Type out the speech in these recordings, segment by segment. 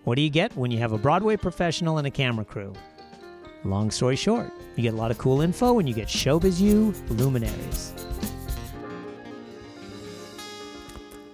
What do you get when you have a Broadway professional and a camera crew? Long story short, you get a lot of cool info when you get Showbiz U luminaries.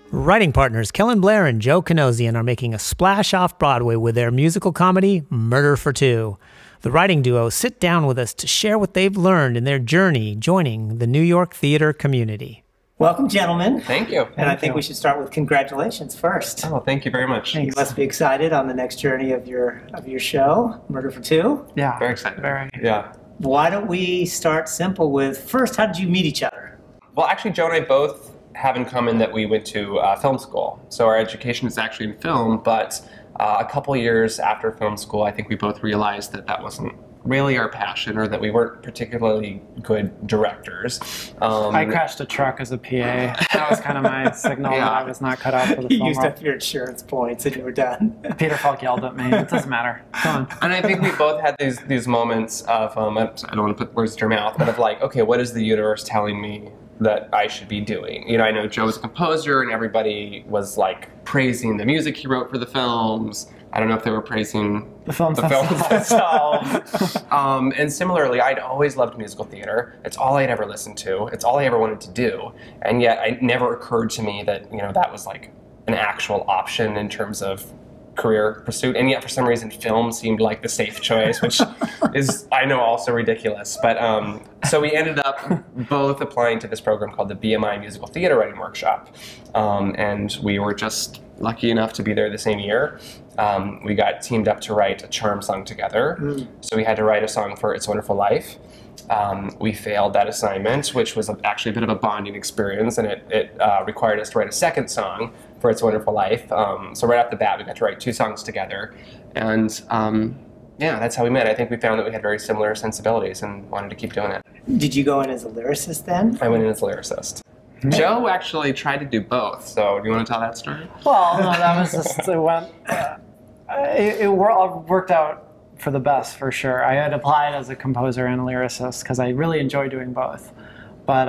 Writing partners Kellen Blair and Joe Kinosian are making a splash off Broadway with their musical comedy, Murder for Two. The writing duo sit down with us to share what they've learned in their journey joining the New York theater community. Welcome, gentlemen. Thank you. And I think we should start with congratulations first. Oh, thank you very much. You must be excited on the next journey of your show, Murder for Two. Yeah. Very excited. Yeah. Why don't we start simple with, first, how did you meet each other? Well, actually, Joe and I both have in common that we went to film school. So our education is actually in film, but a couple years after film school, I think we both realized that that wasn't really our passion, or that we weren't particularly good directors. I crashed a truck as a PA. That was kind of my signal that I was not cut out for the film. You used up your insurance points and you were done. Peter Falk yelled at me. It doesn't matter. Come on. And I think we both had these moments of, I don't want to put words in your mouth, but of like, okay, what is the universe telling me that I should be doing? You know, I know Joe was a composer and everybody was like praising the music he wrote for the films. I don't know if they were praising the films themselves. And similarly, I'd always loved musical theater. It's all I'd ever listened to. It's all I ever wanted to do. And yet it never occurred to me that, you know, that was like an actual option in terms of career pursuit. And yet for some reason film seemed like the safe choice, which is, I know, also ridiculous. But so we ended up both applying to this program called the BMI Musical Theatre Workshop. And we were just lucky enough to be there the same year. We got teamed up to write a charm song together. So we had to write a song for It's a Wonderful Life. We failed that assignment, which was actually a bit of a bonding experience, and it required us to write a second song for It's a Wonderful Life. So right off the bat, we got to write 2 songs together. And yeah, that's how we met. I think we found that we had very similar sensibilities and wanted to keep doing it. Did you go in as a lyricist then? I went in as a lyricist. Joe actually tried to do both, so do you want to tell that story? Well, no, that was just, it worked out for the best, for sure. I had applied as a composer and a lyricist because I really enjoy doing both. But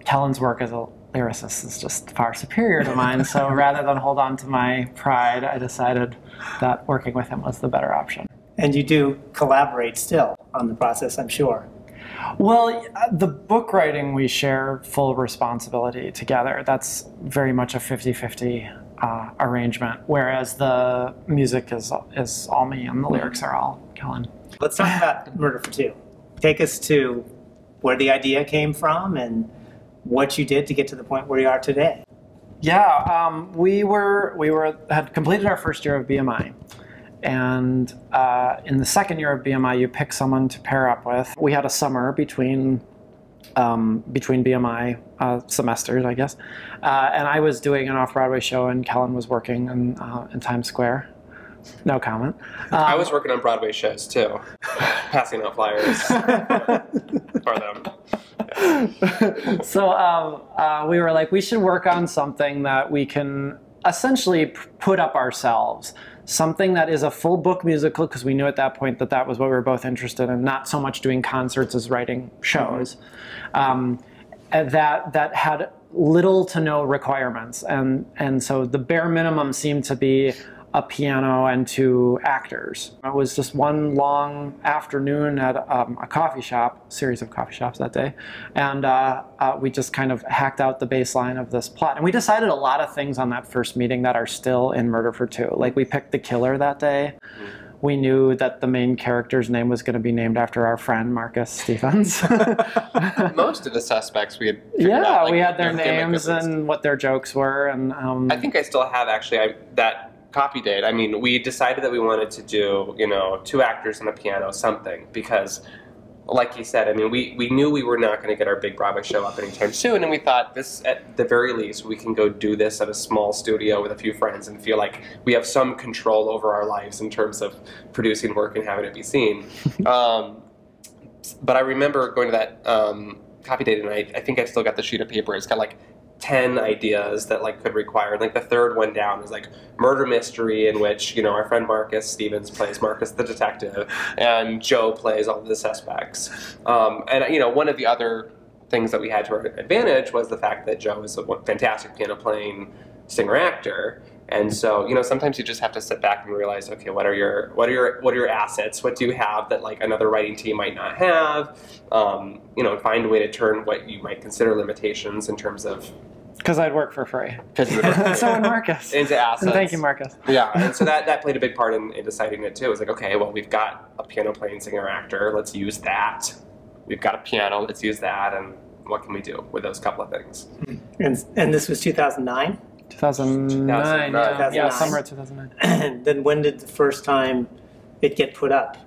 Kellen's work as a lyricist is just far superior to mine, so rather than hold on to my pride, I decided that working with him was the better option. And you do collaborate still on the process, I'm sure. Well, the book writing, we share full responsibility together. That's very much a 50-50 arrangement, whereas the music is all me and the lyrics are all Kellen. Let's talk about Murder for Two. Take us to where the idea came from and what you did to get to the point where you are today. Yeah, we had completed our first year of BMI. And in the second year of BMI, you pick someone to pair up with. We had a summer between BMI semesters, I guess. And I was doing an off-Broadway show, and Kellen was working in Times Square. No comment. I was working on Broadway shows, too. Passing out flyers for them. Yeah. So we were like, we should work on something that we can essentially put up ourselves. Something that is a full book musical, because we knew at that point that that was what we were both interested in, not so much doing concerts as writing shows, that had little to no requirements. And so the bare minimum seemed to be a piano and 2 actors. It was just one long afternoon at a coffee shop, series of coffee shops that day, and we just kind of hacked out the baseline of this plot. And we decided a lot of things on that first meeting that are still in Murder for Two. Like, we picked the killer that day. We knew that the main character's name was going to be named after our friend Marcus Stephens. Most of the suspects we had figured out, like, we had their names and what their jokes were. And I think I still have, actually, that copy date. I mean, we decided that we wanted to do, you know, 2 actors and a piano, something, because, like you said, I mean, we knew we were not going to get our big Broadway show up anytime soon, and we thought, this, at the very least, we can go do this at a small studio with a few friends and feel like we have some control over our lives in terms of producing work and having it be seen. But I remember going to that copy date, and I think I still got the sheet of paper. It's got like 10 ideas that like could require, like the third one down is like murder mystery, in which, you know, our friend Marcus Stephens plays Marcus the detective and Joe plays all of the suspects. And you know, one of the other things that we had to our advantage was the fact that Joe is a fantastic piano playing singer-actor, And so, you know, sometimes you just have to sit back and realize, okay, what are your assets? What do you have that like another writing team might not have? You know, find a way to turn what you might consider limitations in terms of. Because I'd work for free. So would Marcus. Into assets. And thank you, Marcus. Yeah, and so that played a big part in deciding it too. It was like, okay, well, we've got a piano playing singer actor. Let's use that. We've got a piano. Let's use that. And what can we do with those couple of things? And this was 2009? 2009, yeah, summer of 2009. And then when did the first time it get put up?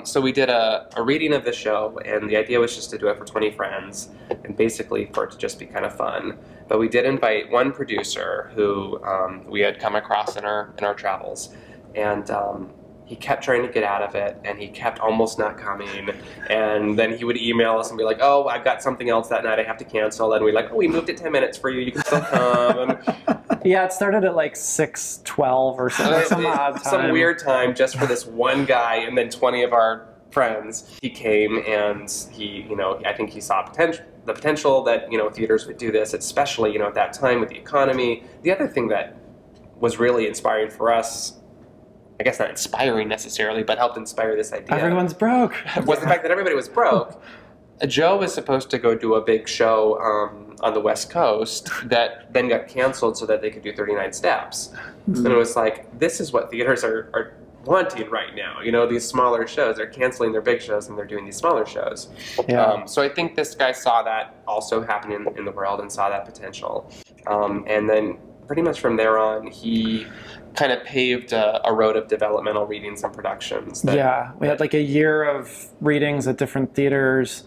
So we did a reading of the show, and the idea was just to do it for 20 friends, and basically for it to just be kind of fun. But we did invite one producer who we had come across in our travels, and he kept trying to get out of it, and he kept almost not coming. And then he would email us and be like, "Oh, I've got something else that night. I have to cancel." And we're like, "Oh, we moved it 10 minutes for you. You can still come." Yeah, it started at like 6:12 or something. Some odd time. Some weird time just for this one guy, and then 20 of our friends. He came, and he, you know, I think he saw the potential that, you know, theaters would do this, especially, you know, at that time with the economy. The other thing that was really inspiring for us, I guess not inspiring necessarily, but helped inspire this idea. Everyone's broke. Was the fact that everybody was broke. Joe was supposed to go do a big show on the West Coast that then got canceled so that they could do 39 Steps. And it was like, this is what theaters are wanting right now. You know, these smaller shows. They're canceling their big shows and they're doing these smaller shows. Yeah. So I think this guy saw that also happening in the world and saw that potential. And then pretty much from there on, he kind of paved a road of developmental readings and productions. Yeah, we had like a year of readings at different theaters,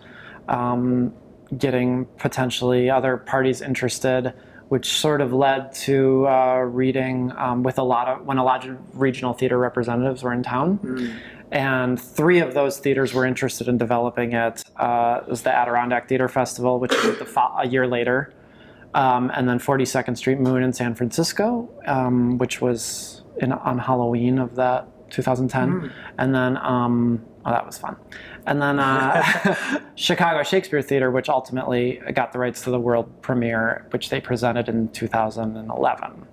getting potentially other parties interested, which sort of led to reading with when a lot of regional theater representatives were in town. And 3 of those theaters were interested in developing it. It was the Adirondack Theater Festival, which was a year later. And then 42nd Street Moon in San Francisco, which was on Halloween of that 2010. And then, oh, that was fun. And then Chicago Shakespeare Theater, which ultimately got the rights to the world premiere, which they presented in 2011.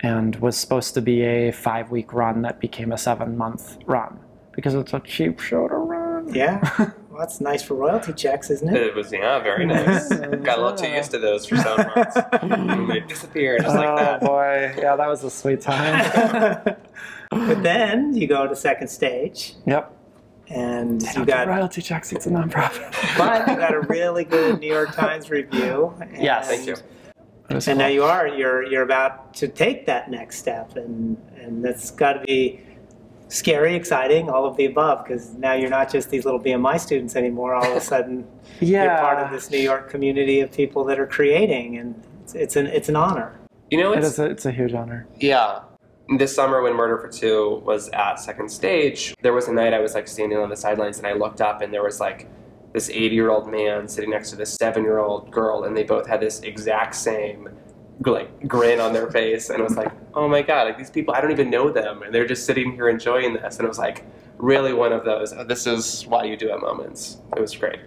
And was supposed to be a 5-week run that became a 7-month run, because it's a cheap show to run. Yeah. Well, that's nice for royalty checks, isn't it? It was, yeah, very nice. Got a little too used to those for 7 months. And they disappeared just like that. Oh boy, yeah, that was a sweet time. But then you go to second stage. Yep. And you got royalty checks. It's a nonprofit. But you got a really good New York Times review. Yes, thank you. And now you're about to take that next step, and that's got to be scary, exciting, all of the above, because now you're not just these little BMI students anymore. All of a sudden, you're part of this New York community of people that are creating, and it's an honor. You know, it's a huge honor. Yeah. This summer when Murder for Two was at second stage, there was a night I was like standing on the sidelines and I looked up and there was like this 80-year-old man sitting next to this 7-year-old girl, and they both had this exact same like grin on their face, and it was like, oh my god, like these people, I don't even know them, and they're just sitting here enjoying this, and it was like really one of those, this is why you do it moments. It was great.